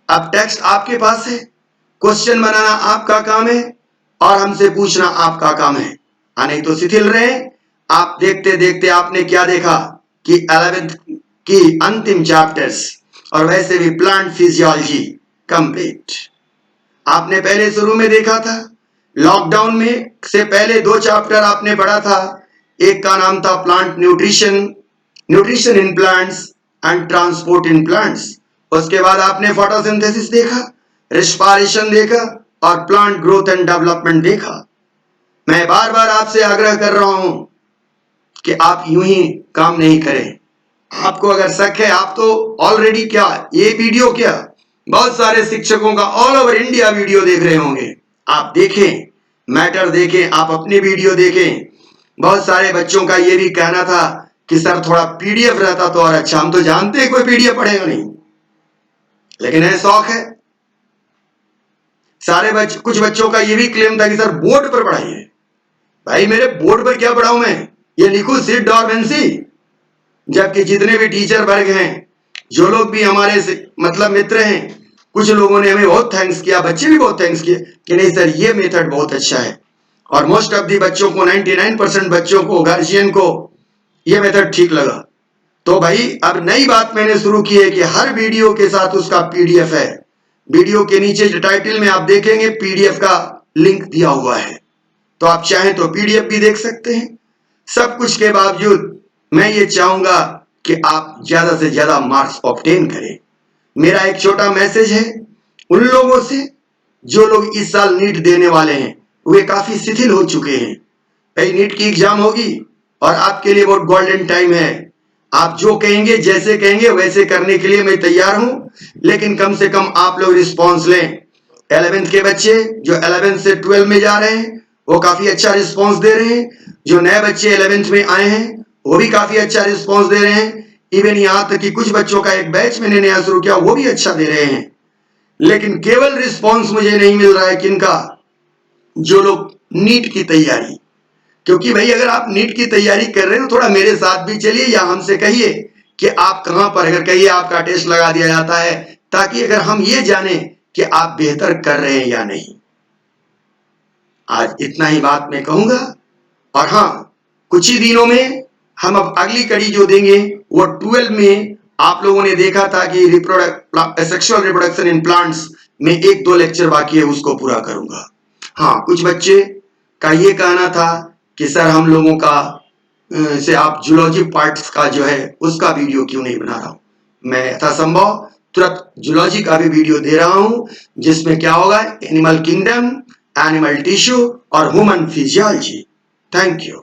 अब टेक्स्ट आपके पास है, क्वेश्चन बनाना आपका काम है और हमसे पूछना आपका काम है। नहीं तो शिथिल रहे। आप देखते देखते आपने क्या देखा कि 11th की अंतिम चैप्टर्स और वैसे भी प्लांट फिजियोलॉजी कंप्लीट। आपने पहले शुरू में देखा था, लॉकडाउन में से पहले 2 चैप्टर आपने पढ़ा था। एक का नाम था plant nutrition in plants and transport in plants. उसके बाद आपने फोटोसिंथेसिस देखा, रेस्पिरेशन देखा और प्लांट ग्रोथ एंड डेवलपमेंट देखा। मैं बार बार आपसे आग्रह कर रहा हूं कि आप यूं ही काम नहीं करें। आपको अगर शक है, आप तो ऑलरेडी क्या ये वीडियो क्या बहुत सारे शिक्षकों का ऑल ओवर इंडिया वीडियो देख रहे होंगे। आप देखें, मैटर देखें, आप अपनी वीडियो देखें। बहुत सारे बच्चों का ये भी कहना था कि सर थोड़ा पीडीएफ रहता तो और अच्छा। हम तो जानते हैं कोई पीडीएफ पढ़ेगा नहीं, लेकिन है शौक है। कुछ बच्चों का ये भी क्लेम था कि सर बोर्ड पर पढ़ाइए। भाई मेरे बोर्ड पर क्या पढ़ाऊं मैं, ये लिखूं सिट डॉर्वेंसी। जबकि जितने भी टीचर वर्ग हैं, जो लोग भी हमारे मतलब मित्र हैं, कुछ लोगों ने हमें बहुत थैंक्स किया, बच्चे भी बहुत थैंक्स किए कि नहीं सर ये मेथड बहुत अच्छा है। और मोस्ट ऑफ दी बच्चों को 99% बच्चों को, गार्जियन को ये मेथड ठीक लगा। तो भाई अब नई बात मैंने शुरू की है कि हर वीडियो के साथ उसका पीडीएफ है। वीडियो के नीचे जो टाइटल में आप देखेंगे पीडीएफ का लिंक दिया हुआ है, तो आप चाहें तो पीडीएफ भी देख सकते हैं। सब कुछ के बावजूद मैं ये चाहूंगा कि आप ज्यादा से ज्यादा मार्क्स ऑब्टेन करें। मेरा एक छोटा मैसेज है उन लोगों से जो लोग इस साल नीट देने वाले हैं, वे काफी शिथिल हो चुके हैं। भाई नीट की एग्जाम होगी और आपके लिए बहुत गोल्डन टाइम है। आप जो कहेंगे, जैसे कहेंगे वैसे करने के लिए मैं तैयार हूं, लेकिन कम से कम आप लोग रिस्पॉन्स लें। 11th के बच्चे जो 11th से 12 में जा रहे हैं वो काफी अच्छा रिस्पॉन्स दे रहे हैं। जो नए बच्चे 11th में आए हैं वो भी काफी अच्छा रिस्पॉन्स दे रहे हैं। इवन यहां तक कि कुछ बच्चों का एक बैच मैंने नया शुरू किया, वो भी अच्छा दे रहे हैं। लेकिन केवल रिस्पॉन्स मुझे नहीं मिल रहा है किनका, जो लोग नीट की तैयारी। क्योंकि भाई अगर आप नीट की तैयारी कर रहे हो थोड़ा मेरे साथ भी चलिए या हमसे कहिए कि आप कहां पर, अगर कहिए आपका टेस्ट लगा दिया जाता है, ताकि अगर हम ये जाने कि आप बेहतर कर रहे हैं या नहीं। आज इतना ही बात मैं कहूंगा। और हाँ, कुछ ही दिनों में हम अब अगली कड़ी जो देंगे वो 12 में आप लोगों ने देखा था कि सेक्सुअल रिप्रोडक्शन इन प्लांट्स में 1-2 लेक्चर बाकी है, उसको पूरा करूंगा। हाँ, कुछ बच्चे का ये कहना था कि सर हम लोगों का से आप जूलॉजी पार्ट्स का जो है उसका वीडियो क्यों नहीं बना रहा हूं। मैं यथासंभव तुरंत जूलॉजी का भी वीडियो दे रहा हूं, जिसमें क्या होगा, एनिमल किंगडम, एनिमल टिश्यू और ह्यूमन फिजियोलॉजी। Thank you.